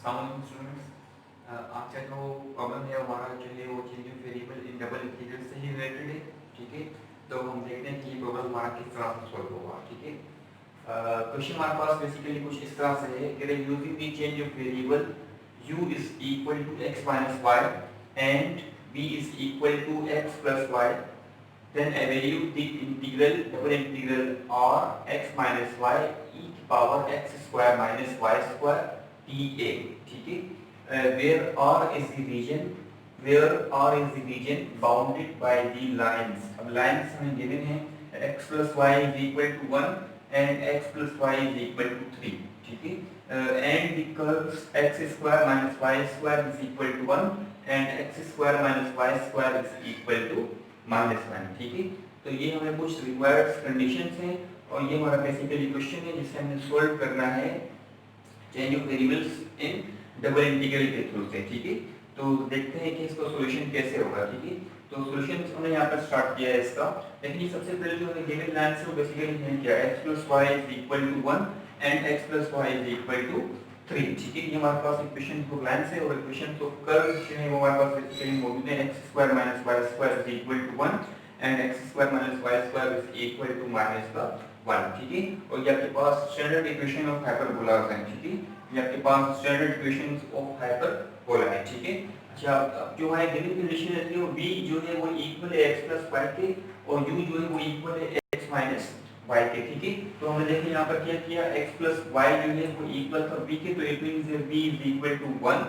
अस्सलाम स्टूडेंट्स, आज का जो प्रॉब्लम है हमारा जो है वो change of variable in double integral से ही रिलेटेड है। ठीक है, तो हम देखते हैं कि ये प्रॉब्लम हमारा किस तरह से सॉल्व होगा। ठीक है, क्वेश्चन हमारे पास बेसिकली कुछ इस तरह से है कि using the change of variable u is equal to x minus y and v is equal to x plus y, then evaluate the integral double integral r x minus y e की power x square minus y square dA। ठीक है, where r is the region bounded by the lines। अब lines हमें given है x plus y is equal to 1 and x plus y is equal to 3। ठीक है, and the curves x square minus y square is equal to 1 and x square minus y square is equal to -1। ठीक है, तो ये हमें कुछ required conditions हैं और ये हमारा बेसिकली क्वेश्चन है जिसे हमें सोल्व करना है change of variables in double integral के थ्रू से। ठीक है, तो देखते हैं कि इसका सॉल्यूशन कैसे होगा। ठीक है, तो सॉल्यूशन हमने यहाँ पर स्टार्ट किया है इसका, लेकिन ये सबसे पहले जो हमें गिवन लाइन से वो बेसिकली हमने किया x plus y is equal to 1 and x plus y is equal to 3। ठीक है, ये हमारे पास इक्वेशन ऑफ लाइन से और इक्वेशन ऑफ कर्व जो है वो हमारे पास बेसिकली मौजूद है x square minus y square is equal to 1 and x square minus y square is equal to -1। ठीक है, और ये आपके पास स्टैंडर्ड इक्वेशन ऑफ हाइपरबोलास है। ठीक है, ये आपके पास स्टैंडर्ड इक्वेशंस ऑफ हाइपरबोला है। ठीक है, अच्छा अब जो है गिवन कंडीशन रहती है v जो है वो इक्वल है x plus y के और u जो है वो इक्वल है x minus y के। ठीक है, तो हमने देखिए यहाँ पर क्या किया, x plus y जो है वो इक्वल था v के, तो it means v is equal to 1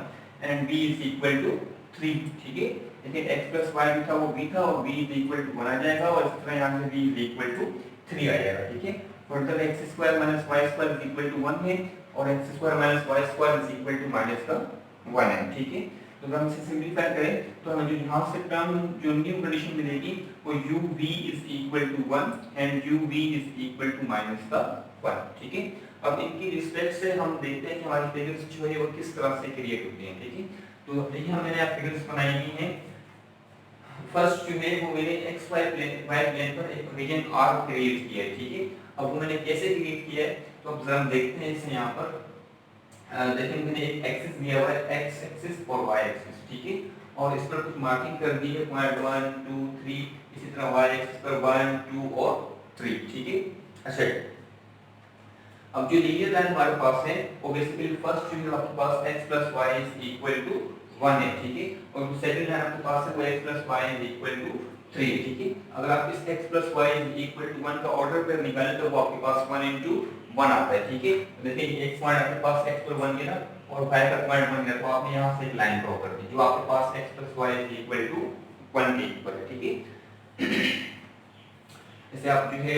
and v is equal to 3। ठीक है, लेकिन x plus y जो था वो v था और v is equal to 1 आ जाएगा और इस तरह यहाँ से v is equal to 3 आ जाएगा। ठीक है, further x square minus y square is equal to 1 है और x square minus y square is equal to -1 है। ठीक है, तो अगर हम इसे सिंपलीफाई करें तो हमें जो यहाँ से टर्म जो न्यू कंडीशन मिलेगी वो uv is equal to 1 and uv is equal to -1। ठीक है, अब इनकी रिस्पेक्ट से हम देखते हैं कि हमारी फिगर्स जो है वो किस तरह से क्रिएट होती हैं। ठीक है, तो देखिए हमने यहाँ फिगर्स बनाई हुई हैं। फर्स्ट जो है वो मैंने x y प्लेन पर एक रीजन r क्रिएट किया है। ठीक है, अब वो मैंने कैसे क्रिएट किया है तो अब जरा हम देखते हैं इसे यहाँ पर। देखिए मैंने एक एक्सिस दिया हुआ है x एक्सिस और y एक्सिस। ठीक है, और इस पर कुछ मार्किंग कर दी है पॉइंट 1 2 3, इसी तरह y एक्सिस पर 1 2 और 3। ठीक है, अच्छा अब जो लीनियर लाइन हमारे पास है वो बेसिकली फर्स्ट जो है आपके पास x plus y is equal to 1 है। ठीक है, और जो सेकंड लाइन आपके पास है वो x plus y is equal to 3 है। ठीक है, अगर आप इस x plus y is equal to 1 का ऑर्डर पेयर निकालें तो वो आपके पास 1 into 1 आता है। ठीक है, देखिए एक पॉइंट आपके पास x पर 1 गिरा और y का पॉइंट 1 गिरा, तो आपने यहाँ से एक लाइन ड्रॉ कर दी जो आपके पास x plus y is equal to 1 के इक्वल है। ठीक है, जैसे आप जो है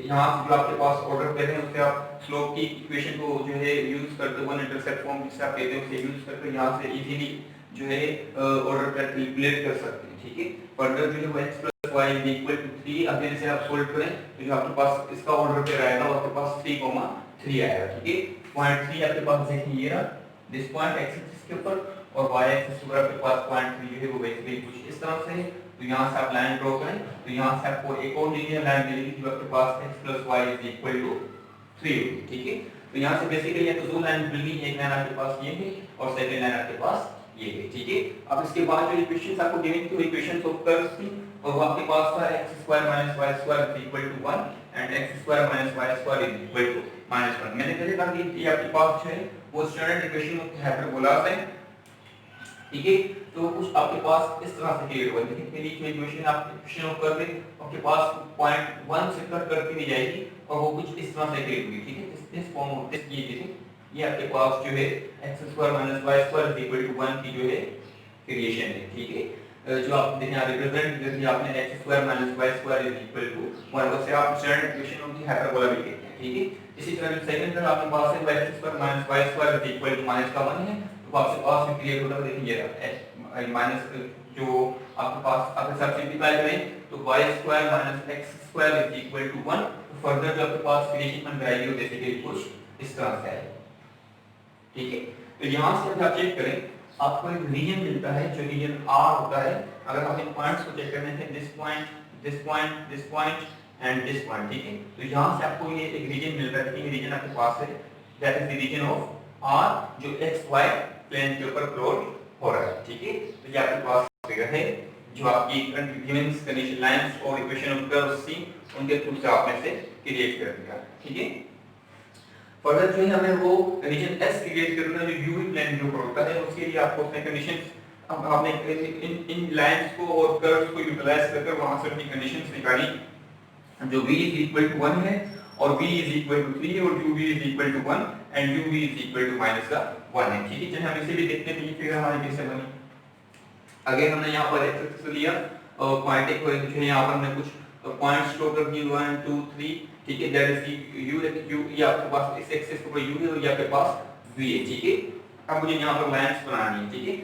यहाँ से जो आपके पास ऑर्डर पेयर है उससे आप स्लोप की इक्वेशन को जो है यूज करते वन इंटरसेप्ट फॉर्म जिसे आप कहते हैं उसे यूज करके यहाँ से इजीली जो है ऑर्डर पेयर कैलकुलेट कर सकते हैं। ठीक है, फर्दर जो है वो x plus y is equal to 3, अब इसे आप सोल्व करें तो जो आपके पास इसका ऑर्डर पेयर आएगा वो आपके पास 3,3 आएगा। ठीक है, पॉइंट 3 आपके पास देखिए ये रहा दिस पॉइंट x एक्सिस के ऊपर और y एक्सिस पर आपके पास पॉइंट 3 जो है वो बेसिकली कुछ इस तरह से है। तो यहाँ से आप लाइन ड्रॉ करें तो यहाँ से आपको एक और लीनियर लाइन मिलेगी जो आपके पास x plus y is equal to 3 होगी। ठीक है, तो यहाँ से बेसिकली तो दो लाइन मिल गई, एक लाइन आपके पास ये है और सेकंड लाइन आपके पास ये है। ठीक है, अब इसके बाद जो इक्वेशंस आपको गिवन थी वो इक्वेशंस ऑफ कर्व्स थी और वो आपके पास था x square minus y square is equal to 1 and x square minus y square is equal to -1। मैंने पहले कहा कि ये आपके पास जो है वो स्टैंडर्ड इक्वेशन ऑफ हाइपरबोलास है। ठीक है, तो कुछ आपके पास इस तरह से क्रिएट हुआ है। देखिए पहली जो इक्वेशन आप इक्वेशन ऑफ कर्व है आपके पास पॉइंट 1 से कट करती दी जाएगी और वो कुछ इस तरह से क्रिएट होगी। ठीक है, इस फॉर्म ऑफ दिस ये देखिए ये आपके पास जो है x square minus y square is equal to 1 की जो है क्रिएशन है। ठीक है, जो आप देखिए यहाँ रिप्रेजेंट कर दिया आपने x square minus y square is equal to 1, वैसे आप standard equation of the hyperbola भी कहते हैं। ठीक है, इसी तरह जो सेकंड टर्म आपके पास है x square minus y square is equal to -1 है, तो आपके पास में क्रिएट होता है देखिए ये माइनस जो आपके पास आप सब सिंपलीफाई करें तो y square minus x square is equal to 1, तो फर्दर जो आपके पास क्रिएशन बन जाएगी वो जैसे कि कुछ इस तरह से आएगी। ठीक है, तो यहाँ से आप चेक करें आपको एक रीजन मिलता है जो रीजन R होता है। अगर आप इन पॉइंट्स को चेक करने थे this point this point this point and this point. ठीक है, तो यहाँ से आपको ये एक रीजन मिल रहा है, ये रीजन आपके पास है that is the reason of R जो x y प्लेन के ऊपर प्लॉट हो रहा है, ठीक है। तो ये आपके पास फिगर है जो आपकी गिवन कंडीशन लाइंस और इक्वेशन ऑफ कर्व सी उनके थ्रू से आपने से क्रिएट कर दिया, ठीक है। फर्दर जो है हमें वो कंडीशन एस क्रिएट करना है जो यूवी प्लेन के ऊपर होता है, उसके लिए आपको उसमें कंडीशंस अब आपने इन लाइंस को और कर्व्स को यूटिलाइज करके वहां से अपनी कंडीशंस निकाली जो v is equal to 1 है और v is equal to 3 है और uv is equal to 1 and uv is equal to minus का 1 है, ठीक है। चलिए हम इसे भी देखते हैं ये फिगर हमारी कैसे बनी। अगेन हमने यहाँ पर एक एक्सिस लिया और क्वांटिटी को जो है यहाँ पर हमने कुछ पॉइंट्स ड्रॉ कर दिए 1 2 3, ठीक है। दैट इज u ये आपके पास इस एक्सिस के ऊपर u है और ये आपके पास v है, ठीक है। अब मुझे यहाँ पर लाइंस बनानी है, ठीक है,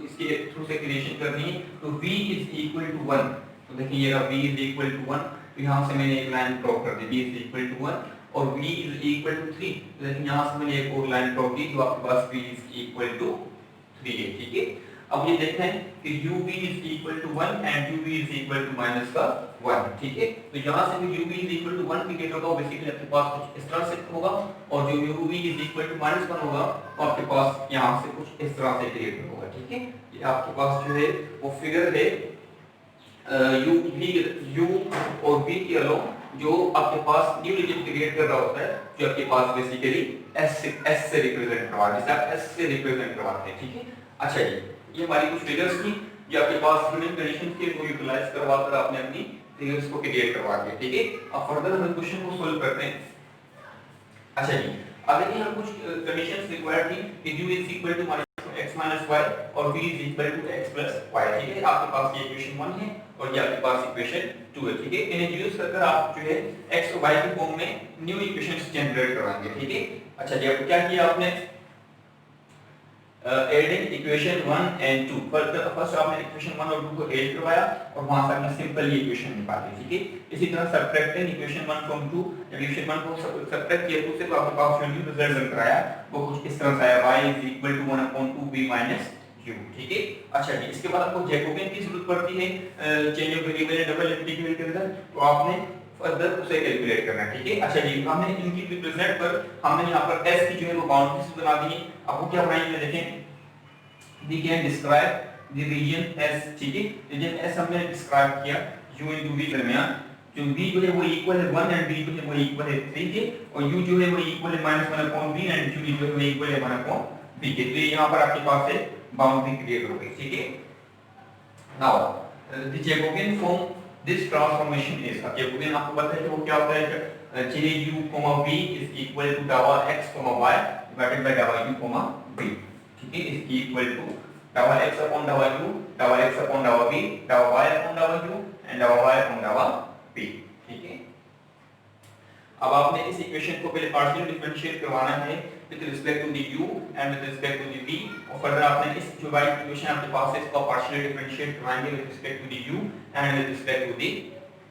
इसके थ्रू से क्रिएशन करनी है। तो v is equal to 1, तो देखिए ये v is equal to 1, तो यहाँ से मैंने एक लाइन ड्रॉ कर दी v is equal to 1 और v is equal to 3, तो देखिए यहाँ से मैंने एक और लाइन ड्रॉ की जो आपके पास v is equal to 3 है, ठीक है। अब ये देखते हैं कि uv is equal to 1 and uv is equal to minus का 1, ठीक है। तो यहाँ से भी uv is equal to 1 create होगा, बेसिकली आपके पास कुछ इस तरह से होगा और जो uv is equal to minus 1 होगा तो आपके पास यहाँ से कुछ इस तरह से क्रिएट होगा, ठीक है। ये आपके पास जो है वो फिगर है u और v के अलोंग जो आपके पास न्यू रीजन क्रिएट कर रहा होता है जो आपके पास बेसिकली s से रिप्रेजेंट करवा जिसे आप s से रिप्रेजेंट करवाते हैं, ठीक है। अच्छा जी, ये हमारी कुछ फिगर्स थी जो आपके पास गिवन कंडीशंस के वो यूटिलाइज करवाकर आपने अपनी फिगर्स को क्रिएट करवा दिया, ठीक है। अब फर्दर हम क्वेश्चन को सॉल्व करते हैं। अच्छा जी, अगर ये हम कुछ कंडीशंस रिक्वायर्ड थी कि u is equal to x minus y और v is equal to x plus y, ठीक है। आपके पास ये इक्वेशन 1 है और ये आपके पास इक्वेशन 2 है, ठीक है। इन्हें यूज कर आप जो है x और y की फॉर्म में न्यू इक्वेशंस जनरेट करवाएंगे, ठीक है। अच्छा जी, अब क्या किया आपने एडिंग इक्वेशन 1 एंड 2, फर्स्ट आपने इक्वेशन 1 और 2 को ऐड करवाया और वहां से आपने सिंपल ये इक्वेशन निकाली, ठीक है। इसी तरह सब्ट्रैक्टिंग इक्वेशन 1 फ्रॉम 2, जब इक्वेशन 1 को सब्ट्रैक्ट किया 2 से तो आपके पास जो रिजल्ट बनकर आया वो कुछ इस तरह से आया y is equal to 1/2b minus u, ठीक है। अच्छा जी, इसके बाद आपको जैकोबियन की जरूरत पड़ती है change of variable double integral के रिजल्ट, तो आपने फर्दर उसे कैलकुलेट करना है, ठीक है। अच्छा जी, हमने इनकी रिप्रेजेंट पर हमने यहाँ पर s की जो है वो बाउंड्रीज बना दी है। अब वो क्या बनाएंगे देखें, we can describe the region as, ठीक है। रीजन s हमने डिस्क्राइब किया u into v दरमियान, जो v जो है वो इक्वल है 1 एंड v जो है वो इक्वल है 3 के और u जो है वो इक्वल है -1/v एंड u जो है वो इक्वल है 1/v के। तो यहाँ पर आपके पास एक बाउंड्री क्रिएट हो गई, ठीक है। Now the Jacobian form this transformation is, अब जैकोबियन आपको पता है कि वो क्या होता है, चलिए u, v is equal to डावा x, y divided by डावा u, v, ठीक है, is equal to डावा x upon डावा u, डावा x upon डावा v, डावा y upon डावा u and डावा y upon डावा v, ठीक है। अब आपने इस इक्वेशन को पहले पार्शियल डिफरेंशिएट करवाना है with respect to the u and with respect to the v और फर्दर आपने इस जो वाई इक्वेशन आपके पास है इसको पार्शियल डिफरेंशिएट करवाएंगे with respect to the u and with respect to the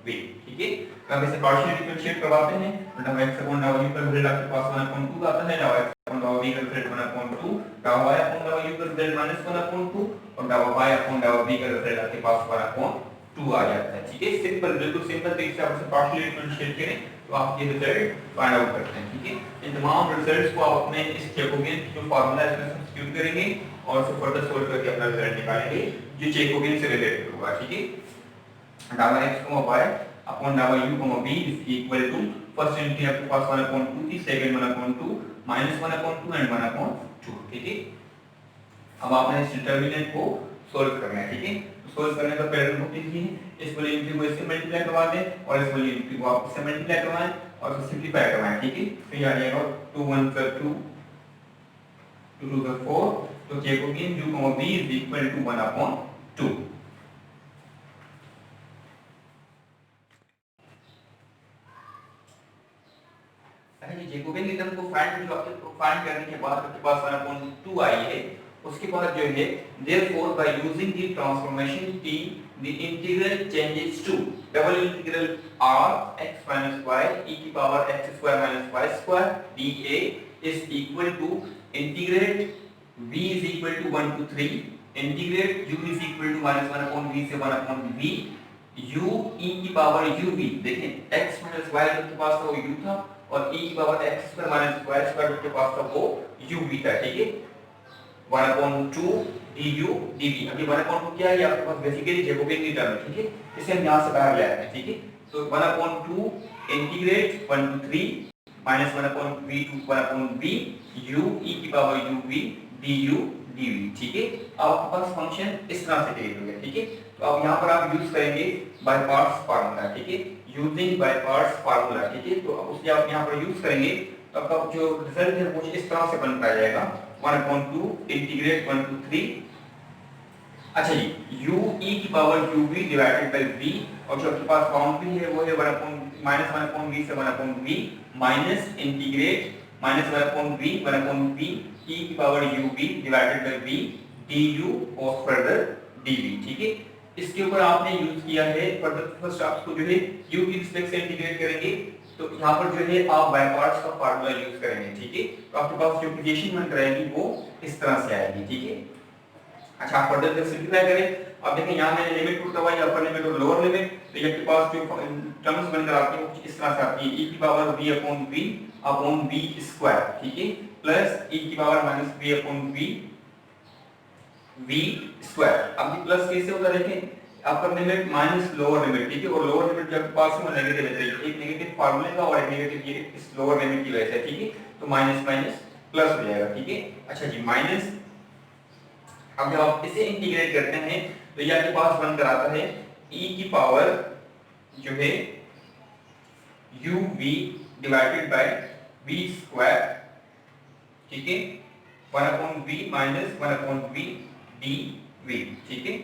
v, ठीक है। तो अब इसे पार्शियल डिफरेंशिएट करवाते हैं तो डावा x upon डावा u का रिजल्ट आपके पास 1/2 आता है, डावा x upon डावा v का रिजल्ट 1/2, डावा y upon डावा u का रिजल्ट -1/2 और डावा y upon डावा v का रिजल्ट आपके पास 1/2 आ जाता है, ठीक है। सिंपल, बिल्कुल सिंपल तरीके से आप इसे पार्शियल डिफरेंशिएट करें तो आप ये रिजल्ट फाइंड आउट करते हैं, ठीक है। इन तमाम रिजल्ट्स को आप अपने इस जैकोबियन की जो फार्मूला है इसमें सब्स्टिट्यूट करेंगे और उसे फर्दर सोल्व करके अपना रिजल्ट निकालेंगे जो जैकोबियन से रिलेटेड होगा, ठीक है। डावा x, y upon डावा u, v is equal to first unit आपके पास 1/2 थी, सेकंड 1/2 -1/2 एंड 1/2, ठीक है। अब आपने इस डिटरमिनेंट को सॉल्व करना है, ठीक है। तो सॉल्व करने का पहले रूल कीजिए, इस वाली यूनिट को इससे मल्टीप्लाई करवा दें और इस वाली यूनिट को आप इससे मल्टीप्लाई करवाएं और इसे सिंपलीफाई करवाएं, ठीक है। तो ये आ जाएगा 2 1 2 2 2 4, तो Jacobian u, v is equal to 1/2। Jacobian रिदम को फाइंड करने के बाद आपके पास 1/2 आई है, उसके बाद जो है therefore by using the transformation t the integral changes to double integral r x minus y e की power x square minus y square dA is equal to integrate v is equal to 1 to 3 integrate u is equal to -1/v से 1/v u e की power uv, देखें x minus y के पास वो u था और e की power x square minus y square के पास था वो uv था, ठीक है। 1/2 du dv। अभी 1/2 क्या है, ये आपके पास बेसिकली जैकोबियन की टर्म है, ठीक है, इसे हम यहाँ से बाहर ले आते हैं, ठीक है। तो 1/2 integrate 1 to 3 minus 1/v to 1/v u e की पावर uv du dv, ठीक है। अब आपके पास फंक्शन इस तरह से क्रिएट हो गया, ठीक है। तो अब यहाँ पर आप यूज करेंगे बाय पार्ट्स फार्मूला, ठीक है, यूजिंग बाय पार्ट्स फार्मूला, ठीक है। तो उसके आप यहाँ पर यूज करेंगे तो आपका जो रिजल्ट है वो इस तरह से बन जाएगा 1/2 इंटीग्रेट 1 to 3। अच्छा जी, u e की power uv divided by v, और जो आपके पास बाउंड्री है वो है -1/v से 1/v minus integrate -1/v e की power uv divided by v du और फर्दर dv, ठीक है। इसके ऊपर आपने यूज किया है फर्दर, फर्स्ट आपको जो है u की रिस्पेक्ट से इंटीग्रेट करेंगे, तो यहाँ पर जो है आप बाय पार्ट्स का फार्मूला यूज करेंगे, ठीक है। तो आपके पास जो इक्वेशन बन कराएगी वो इस तरह से आएगी, ठीक है। अच्छा, आप फर्दर सिंपलीफाई करें। अब देखें यहाँ मैंने लिमिट पुट करवाई, अपर लिमिट और लोअर लिमिट, तो ये आपके पास जो टर्म्स बनकर आती है वो इस तरह से आती है, e की power v upon v square, ठीक है, प्लस e की power minus v upon v square. अब ये प्लस कैसे होता है, देखें upper limit minus lower limit, ठीक है, और लोअर लिमिट जब पास में नेगेटिव है, एक नेगेटिव फार्मूले का और एक नेगेटिव ये इस लोअर लिमिट की वजह से, ठीक है, तो माइनस माइनस प्लस हो जाएगा, ठीक है। अच्छा जी, माइनस, अब जब आप इसे इंटीग्रेट करते हैं तो ये आपके पास बनकर आता है e की पावर जो है uv divided by v square, ठीक है, 1/v माइनस 1/v dv, ठीक है।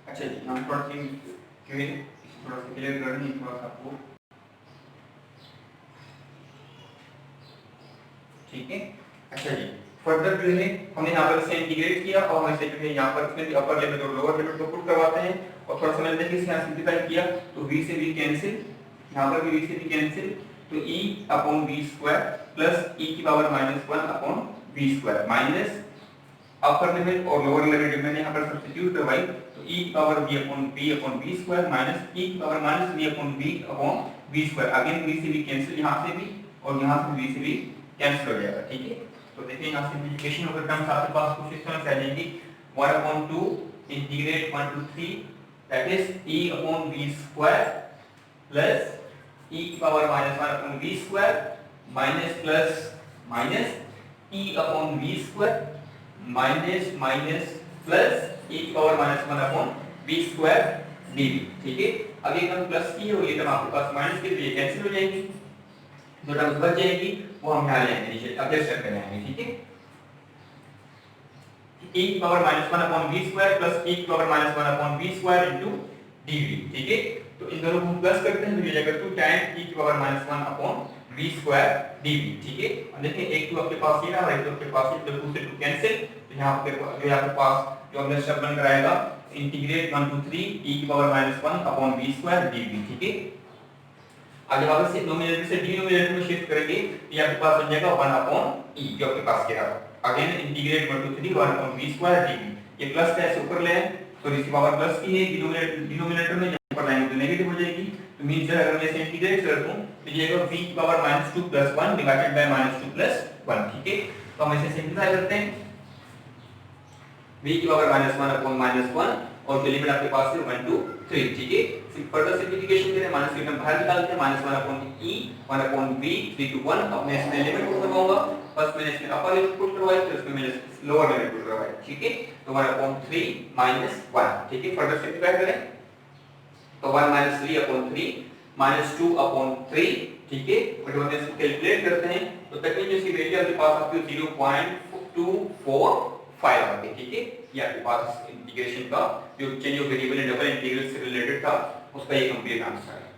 अच्छा जी, हम थोड़ा सा क्लियर कर दें, थोड़ा सा आपको, ठीक है। अच्छा जी, फर्दर जो है हमने यहाँ पर इसे इंटीग्रेट किया और हम इसे जो है यहाँ पर इसमें भी अपर लिमिट और लोअर लिमिट को पुट करवाते हैं, और थोड़ा सा मैंने देखिए इसे यहाँ सिंपलीफाई किया तो v से v कैंसिल, यहाँ पर भी v से v कैंसिल, तो e upon v square plus e की power -1 upon v square minus upper limit और लोअर लिमिट मैंने यहाँ पर सब्स्टिट्यूट करवाई, तो e की power v upon v square minus e की power -v upon v square, again v से v कैंसिल, यहाँ से भी और यहाँ से v से v कैंसिल हो जाएगा, ठीक है। तो देखिए यहाँ सिंपलीफिकेशन होकर टर्म्स आपके पास कुछ इस तरह से आ जाएंगी, 1/2 integrate 1 to 3 that is e upon v square plus e की power -1 upon v square minus plus minus e upon v square minus minus plus e की power -1 upon v square dv, ठीक है। अब ये टर्म प्लस की है और ये टर्म आपके पास माइनस की, तो ये कैंसिल हो जाएगी, जो टर्म्स बच जाएगी वो हम यहाँ ले आएंगे, नीचे एडजस्ट करके लाएंगे, ठीक है। e की power -1 upon v square plus e की power -1 upon v square into dv, ठीक है। तो इन दोनों को प्लस करते हैं तो ये जाएगा 2 टाइम e की power -1 upon v square dv, ठीक है। और देखिए एक तो आपके पास ये है और एक तो आपके पास ये, तो 2 से 2 कैंसिल, तो यहाँ पे जो यहाँ पे पास जो हमने स्टेप बन कराएगा इंटीग्रेट 1 to 3 e की power -1 upon v square dv, ठीक है। आगे वापस से नोमिनेटर से डिनोमिनेटर में शिफ्ट करेंगे, ये आपके पास बन जाएगा 1 अपॉन e जो आपके पास क्या है, again integrate 1 to 3 1 upon v square dv, ये प्लस का ऐसे ऊपर ले आए तो इसकी पावर प्लस की है, डिनोमिनेटर में यहां पर लाएंगे तो नेगेटिव हो जाएगी, तो मींस अगर मैं इसे इंटीग्रेट कर दूं तो ये आएगा v की पावर -2 + 1 डिवाइडेड बाय -2 + 1, ठीक है। तो हम इसे सिंपलीफाई करते हैं, v की पावर -1 अपॉन -1 और जो लिमिट आपके पास है 1 to 3, ठीक है। फिर फर्दर सिंपलीफिकेशन करें, माइनस की टर्म बाहर निकालते हैं, -1 upon e 1 upon v 3 to 1। अब मैं इसमें लिमिट पुट करवाऊंगा, फर्स्ट मैंने इसमें अपर लिमिट पुट करवाई फिर इसमें मैंने लोअर लिमिट पुट करवाई, ठीक है। तो 1 अपॉन 3 -1, ठीक है। फर्दर सिंपलीफाई करें तो 1 - 3 अपॉन 3 -2 अपॉन 3, ठीक है। और जब हम इसको कैलकुलेट करते हैं तो तकरीबन इसकी वैल्यू आपके पास आती है 0.245 आती है, ठीक है। ये आपके पास इंटीग्रेशन का जो change of variable and double integral से रिलेटेड था उसका ये कंप्लीट आंसर है।